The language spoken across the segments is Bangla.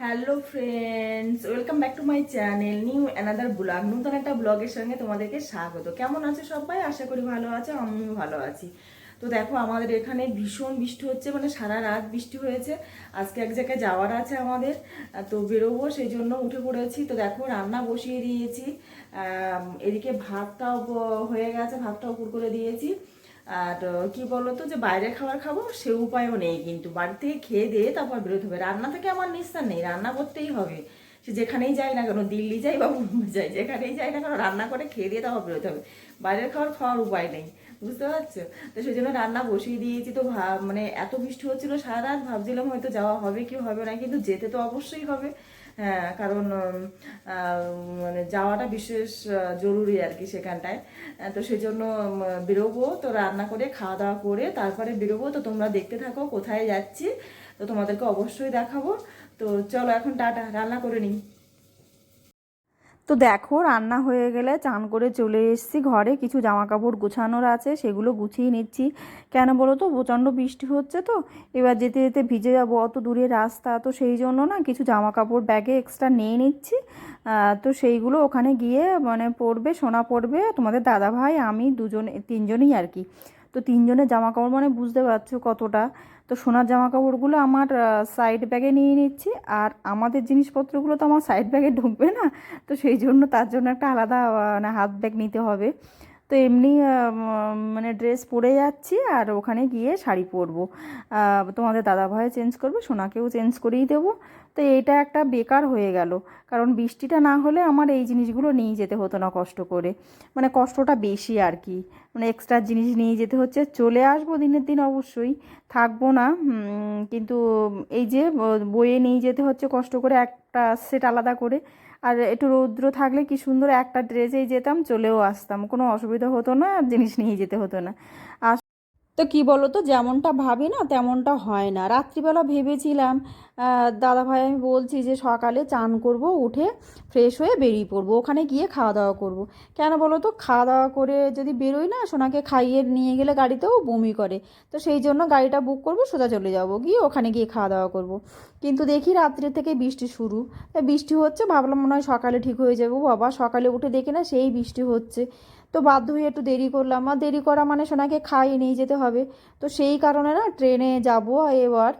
Hello friends, welcome back to my channel new another blog. নতুন একটা ব্লগের সঙ্গে তোমাদেরকে স্বাগত। কেমন আছে সবাই? আশা করি ভালো আছে, আমিও ভালো আছি। তো দেখো, আমাদের এখানে ভীষণ বৃষ্টি হচ্ছে, মানে সারা রাত বৃষ্টি হয়েছে। আজকে এক জায়গায় যাওয়ার আছে আমাদের, তো বেরোবো, সেই জন্য উঠে পড়েছি। তো দেখো, রান্না বসিয়ে দিয়েছি। এদিকে ভাতটাও হয়ে গেছে, ভাতটাও উপর করে দিয়েছি। আর কি বলতো, যে বাইরে খাবার খাবো সে উপায়ও নেই, কিন্তু বাড়ি থেকে খেয়ে দিয়ে তারপর বেরোতে হবে। রান্না থেকে আমার নিস্তার নেই, রান্না করতেই হবে। সে যেখানেই যাই না কেন, দিল্লি যাই বা মুম্বাই যাই, যেখানেই যাই না কেন রান্না করে খেয়ে দিয়ে তারপর বেরোতে হবে। বাইরের খাবার খাওয়ার উপায় নেই, বুঝতে পারছো? তো সেই জন্য রান্না বসিয়ে দিয়েছি। তো মানে এত বৃষ্টি হচ্ছিল সারা রাত, ভাবছিলাম হয়তো যাওয়া হবে কি হবে না, কিন্তু যেতে তো অবশ্যই হবে। হ্যাঁ, কারণ মানে যাওয়াটা বিশেষ জরুরি আর কি সেখানটায়। তো সেই জন্য বেরোবো, তো রান্না করে খাওয়া দাওয়া করে তারপরে বেরোবো। তো তোমরা দেখতে থাকো কোথায় যাচ্ছি, তো তোমাদেরকে অবশ্যই দেখাবো। তো চলো এখন টাটা, রান্না করে নিই। তো দেখো, রান্না হয়ে গেলে চান করে চলে এসেছি ঘরে। কিছু জামা কাপড় গুছানোর আছে, সেগুলো গুছিয়ে নিচ্ছি। কেন বলো তো, প্রচণ্ড বৃষ্টি হচ্ছে, তো এবার যেতে যেতে ভিজে যাবো, অত দূরের রাস্তা। তো সেই জন্য না কিছু জামা কাপড় ব্যাগে এক্সট্রা নিয়ে নিচ্ছি। তো সেইগুলো ওখানে গিয়ে মানে পরবে, সোনা পরবে, তোমাদের দাদা ভাই, আমি তিনজনই আর কি। তো তিনজনের জামা কাপড় মানে বুঝতে পারছো কতটা। তো সোনার জামা কাপড়গুলো আমার সাইড ব্যাগে নিয়ে নিচ্ছি, আর আমাদের জিনিসপত্রগুলো তো আমার সাইড ব্যাগে ঢুকবে না। তো সেই জন্য তার জন্য একটা আলাদা মানে হাত ব্যাগ নিতে হবে। তো এমনি মানে ড্রেস পরে যাচ্ছি, আর ওখানে গিয়ে শাড়ি পরবো। তোমাদের দাদাভাইও চেঞ্জ করবে, সোনাকেও চেঞ্জ করেই দেবো। তো এইটা একটা বেকার হয়ে গেল, কারণ বৃষ্টিটা না হলে আমার এই জিনিসগুলো নিয়ে যেতে হতো না কষ্ট করে। মানে কষ্টটা বেশি আর কি, মানে এক্সট্রা জিনিস নিয়ে যেতে হচ্ছে। চলে আসবো দিনের দিন অবশ্যই, থাকবো না। কিন্তু এই যে বয়ে নিয়ে যেতে হচ্ছে কষ্ট করে, একটা সেট আলাদা করে। আর একটু রৌদ্র থাকলে কি সুন্দর একটা ড্রেসেই যেতাম, চলেও আসতাম, কোনো অসুবিধা হতো না, আর জিনিস নিয়ে যেতে হতো না। তো কি বলো তো, যেমনটা ভাবি না তেমনটা হয় না। রাত্রিবেলা ভেবেছিলাম, দাদাভাই আমি বলছি যে সকালে চান করব, উঠে ফ্রেশ হয়ে বেরিয়ে পড়বো, ওখানে গিয়ে খাওয়া দাওয়া করব। কেন বলো তো, খাওয়া দাওয়া করে যদি বেরোই না, সোনাকে খাইয়ে নিয়ে গেলে গাড়িতেও বমি করে। তো সেই জন্য গাড়িটা বুক করব, সোজা চলে যাব, গিয়ে ওখানে গিয়ে খাওয়া দাওয়া করব। কিন্তু দেখি রাত্রি থেকে বৃষ্টি শুরু। বৃষ্টি হচ্ছে, ভাবলাম মনে হয় সকালে ঠিক হয়ে যাবো। বাবা, সকালে উঠে দেখি না সেই বৃষ্টি হচ্ছে। তো বাধ্য হয়ে একটু দেরি করলাম, আর দেরি করা মানে সোনাকে খাইয়ে নিয়ে যেতে হবে। তো সেই কারণে না ট্রেনে যাব এবার।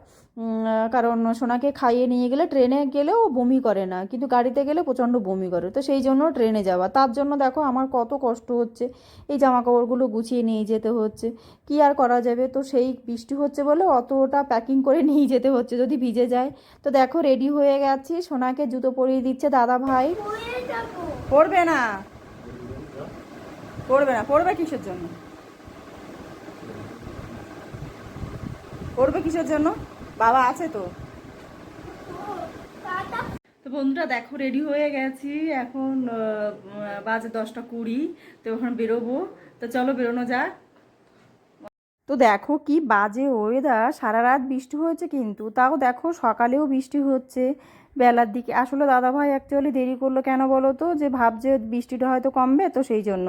কারণ সোনাকে খাইয়ে নিয়ে গেলে, ট্রেনে গেলেও বমি করে না, কিন্তু গাড়িতে গেলে প্রচণ্ড বমি করে। তো সেই জন্য ট্রেনে যাওয়া, তার জন্য দেখো আমার কত কষ্ট হচ্ছে, এই জামা কাপড়গুলো গুছিয়ে নিয়ে যেতে হচ্ছে। কি আর করা যাবে, তো সেই বৃষ্টি হচ্ছে বলে অতটা প্যাকিং করে নিয়ে যেতে হচ্ছে, যদি ভিজে যায়। তো দেখো রেডি হয়ে গেছি, সোনাকে জুতো পরিয়ে দিচ্ছে দাদা ভাই। পড়বে না, পড়বে না, পড়বে কিসের জন্য? পড়বে কিসের জন্য? বাবা আছে তো। তো বন্ধুরা দেখো, রেডি হয়ে গেছি এখন। বাজে 10টা 20। তো এখন বেরোবো। তো চলো বেরোনো যাক। তো দেখো কি বাজে ওয়েদার, সারা রাত বৃষ্টি হয়েছে, কিন্তু তাও দেখো সকালেও বৃষ্টি হচ্ছে বেলার দিকে। আসলে দাদাভাই অ্যাকচুয়ালি দেরি করলো কেন বলো তো, যে ভাবছে বৃষ্টিটা হয়তো কমবে, তো সেই জন্য।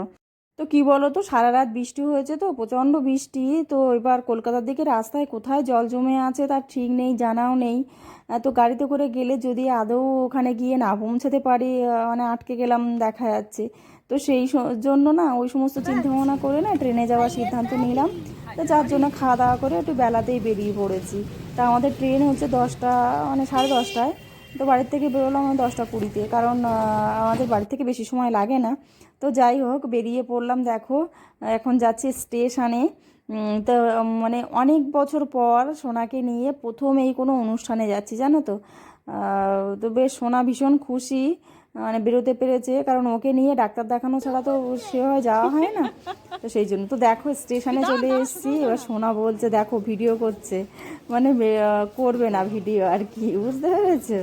তো কি বলো তো, সারা রাত বৃষ্টি হয়েছে, তো প্রচণ্ড বৃষ্টি। তো এবার কলকাতার দিকে রাস্তায় কোথায় জল জমে আছে তার ঠিক নেই, জানাও নেই। তো গাড়িতে করে গেলে যদি আদৌ ওখানে গিয়ে না পৌঁছাতে পারি, মানে আটকে গেলাম দেখা যাচ্ছে। তো সেই জন্য না ওই সমস্ত চিন্তা ভাবনা করে না ট্রেনে যাওয়ার সিদ্ধান্ত নিলাম। তো যার জন্য খাওয়া দাওয়া করে একটু বেলাতেই বেরিয়ে পড়েছি। তা আমাদের ট্রেন হচ্ছে 10টা, মানে 10:30টায়। তো বাড়ির থেকে বেরোলাম 10টা 20-তে, কারণ আমাদের বাড়ি থেকে বেশি সময় লাগে না। তো যাই হোক, বেরিয়ে পড়লাম। দেখো এখন যাচ্ছি স্টেশনে। তো মানে অনেক বছর পর সোনাকে নিয়ে প্রথম এই কোনো অনুষ্ঠানে যাচ্ছি, জানো তো। তো বেশ সোনা ভীষণ খুশি, মানে বেরোতে পেরেছে, কারণ ওকে নিয়ে ডাক্তার দেখানো ছাড়া তো সেভাবে যাওয়া হয় না। তো সেই জন্য তো দেখো স্টেশনে চলে এসেছি। এবার সোনা বলছে, দেখো ভিডিও করছে, মানে করবে না ভিডিও আর কি, বুঝতে পেরেছো?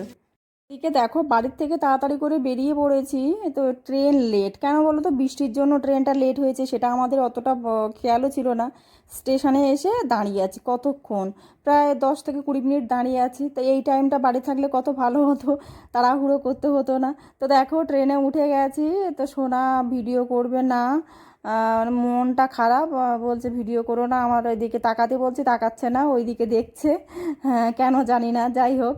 এদিকে দেখো, বাড়ির থেকে তাড়াতাড়ি করে বেরিয়ে পড়েছি। তো ট্রেন লেট কেন বলো তো, বৃষ্টির জন্য ট্রেনটা লেট হয়েছে, সেটা আমাদের অতটা খেয়ালও ছিল না। স্টেশনে এসে দাঁড়িয়ে আছি কতক্ষণ, প্রায় 10 থেকে 20 মিনিট দাঁড়িয়ে আছি। তো এই টাইমটা বাড়ি থাকলে কত ভালো হতো, তাড়াহুড়ো করতে হতো না। তো দেখো ট্রেনে উঠে গেছি। তো সোনা ভিডিও করবে না, মানে মনটা খারাপ, বলছে ভিডিও করো না, আমার ওইদিকে তাকাতে বলছে, তাকাচ্ছে না, ওইদিকে দেখছে। হ্যাঁ, কেন জানি না, যাই হোক।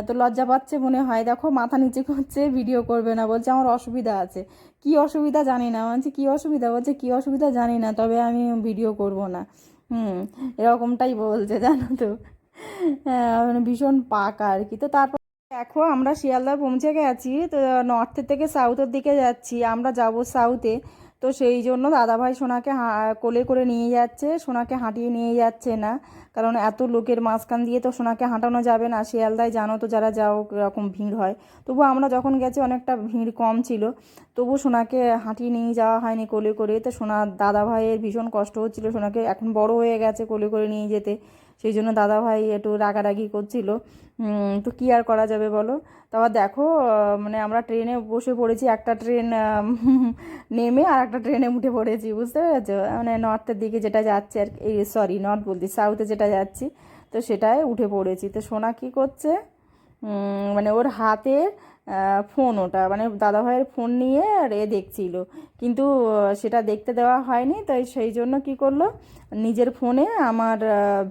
তো লজ্জা পাচ্ছে মনে হয়, দেখো মাথা নিচে করছে, ভিডিও করবে না, বলছে আমার অসুবিধা আছে। কি অসুবিধা জানি না, বলছে কি অসুবিধা, বলছে কি অসুবিধা জানি না, তবে আমি ভিডিও করব না। এরকমটাই বলছে, জানো তো। মানে ভীষণ পাকা আর কি। তো তারপর দেখো আমরা শিয়ালদা পৌঁছে গেছি, তো নর্থের থেকে সাউথের দিকে যাচ্ছি, আমরা যাব সাউথে। তো সেই জন্য দাদাভাই সোনাকে কোলে করে নিয়ে যাচ্ছে, সোনাকে হাঁটিয়ে নিয়ে যাচ্ছে না, কারণ এত লোকের মাঝখান দিয়ে তো সোনাকে হাঁটানো যাবে না। শিয়ালদায় জানো তো, যারা যাও এরকম ভিড় হয়। তবু আমরা যখন গেছি অনেকটা ভিড় কম ছিল, তবু সোনাকে হাঁটিয়ে নিয়ে যাওয়া হয়নি কোলে করে। তো সোনার দাদাভাইয়ের ভীষণ কষ্ট হচ্ছিল, সোনাকে এখন বড় হয়ে গেছে কোলে করে নিয়ে যেতে, সেই জন্য দাদাভাই একটু রাগারাগি করছিল। তো কী আর করা যাবে বলো। তারপর দেখো মানে আমরা ট্রেনে বসে পড়েছি, একটা ট্রেন নেমে আর একটা ট্রেনে উঠে পড়েছি, বুঝতে পেরেছো, মানে নর্থের দিকে যেটা যাচ্ছে আর এই সরি নর্থ বলছি, সাউথে যেটা যাচ্ছি, তো সেটাই উঠে পড়েছি। তো সোনা কী করছে, মানে ওর হাতে ফোন, ওটা মানে দাদাভাইয়ের ফোন নিয়ে আর দেখছিল, কিন্তু সেটা দেখতে দেওয়া হয়নি। তাই সেই জন্য কি করলো, নিজের ফোনে আমার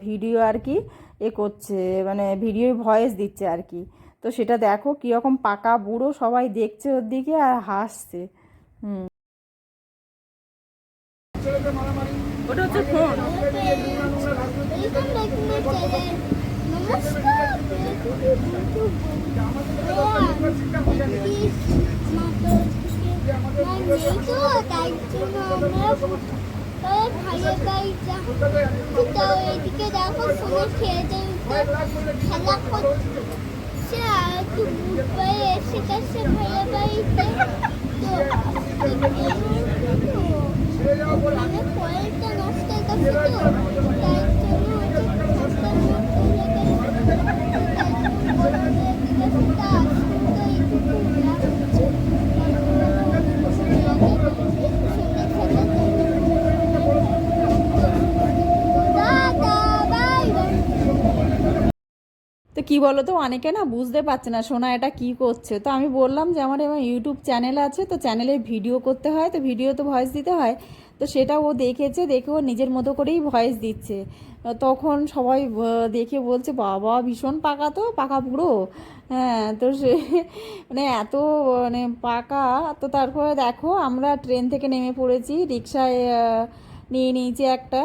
ভিডিও আর কি করছে, মানে ভিডিও ভয়েস দিচ্ছে আর কি। তো সেটা দেখো কীরকম পাকা বুড়ো, সবাই দেখছে ওর দিকে আর হাসছে। ওটা হচ্ছে ফোন। এদিকে দেখো ফোনে খেলতে খেলা করছে, আর একটু বুট পায়ে এসে গেছে ভাইয়া বাড়িতে। তো মানে কয়েকটা নষ্ট হয়ে গেছে, তো তাই জন্য তো কী বলো তো, অনেকে না বুঝতে পারছে না সোনা এটা কি করছে। তো আমি বললাম যে আমার এবার ইউটিউব চ্যানেল আছে, তো চ্যানেলে ভিডিও করতে হয়, তো ভিডিও তো ভয়েস দিতে হয়। তো সেটা ও দেখেছে, দেখে ও নিজের মতো করেই ভয়েস দিচ্ছে। তখন সবাই দেখে বলছে বাবা ভীষণ পাকা, তো পাকা পুরো। হ্যাঁ, তো সে মানে এত মানে পাকা। তো তারপরে দেখো আমরা ট্রেন থেকে নেমে পড়েছি, রিকশায় নিয়ে নিয়েছি একটা।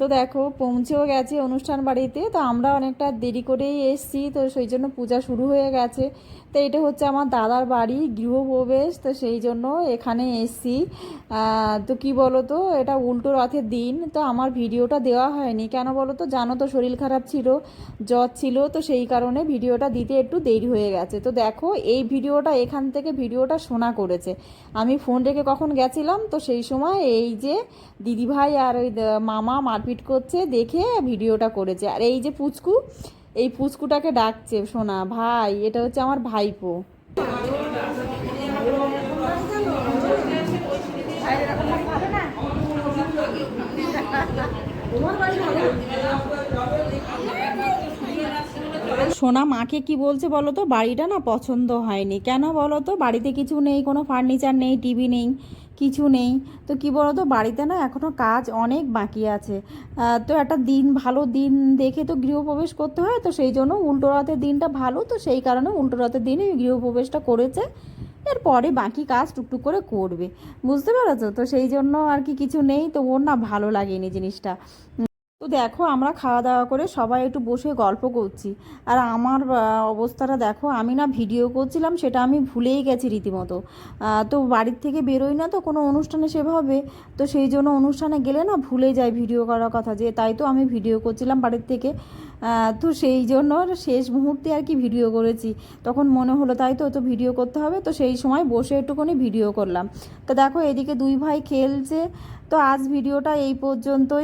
তো দেখো পৌঁছেও গেছে অনুষ্ঠান বাড়িতে। তো আমরা অনেকটা দেরি করেই এসেছি, তো সেই জন্য পূজা শুরু হয়ে গেছে। তো এটা হচ্ছে আমার দাদার বাড়ি, গৃহপ্রবেশ, তো সেই জন্য এখানে এসেছি। তো কি বলো তো, এটা উল্টো রথের দিন, তো আমার ভিডিওটা দেওয়া হয়নি, কেন বলো তো, জানো তো শরীর খারাপ ছিল, জ্বর ছিল, তো সেই কারণে ভিডিওটা দিতে একটু দেরি হয়ে গেছে। তো দেখো এই ভিডিওটা, এখান থেকে ভিডিওটা শোনা করেছে, আমি ফোন রেখে কখন গেছিলাম, তো সেই সময় এই যে দিদিভাই আর ওই মামা মারপিট করছে দেখে ভিডিওটা করেছে। আর এই যে পুচকু, এই পুচকুটাকে ডাকছে সোনা ভাই, এটা হচ্ছে আমার ভাইপো। সোনা মাকে কি বলছে বলো তো, বাড়িটা না পছন্দ হয়নি, কেন বলো তো, বাড়িতে কিছু নেই, কোনো ফার্নিচার নেই, টিভি নেই, কিছু নেই। তো কি বলো তো, বাড়িতে না এখনও কাজ অনেক বাকি আছে। তো একটা দিন, ভালো দিন দেখে তো গৃহপ্রবেশ করতে হয়, তো সেই জন্য উল্টো রথের দিনটা ভালো, তো সেই কারণে উল্টো রথের দিনই গৃহপ্রবেশটা করেছে। এরপরে বাকি কাজ টুকটুক করে করবে, বুঝতে পেরেছো। তো সেই জন্য আর কি কিছু নেই, তো ওর না ভালো লাগেনি জিনিসটা। তো দেখো আমরা খাওয়া দাওয়া করে সবাই একটু বসে গল্প করছি, আর আমার অবস্থাটা দেখো, আমি না ভিডিও করছিলাম সেটা আমি ভুলেই গেছি রীতিমতো। তো বাড়ির থেকে বেরোই না তো কোনো অনুষ্ঠানে সেভাবে, তো সেই জন্য অনুষ্ঠানে গেলে না ভুলে যাই ভিডিও করার কথা, যে তাই তো আমি ভিডিও করছিলাম বাড়ির থেকে। তো সেই জন্য শেষ মুহূর্তে আর কি ভিডিও করেছি, তখন মনে হলো তাই তো, তো ভিডিও করতে হবে, তো সেই সময় বসে একটুখানি ভিডিও করলাম। তো দেখো এদিকে দুই ভাই খেলছে। তো আজ ভিডিওটা এই পর্যন্তই।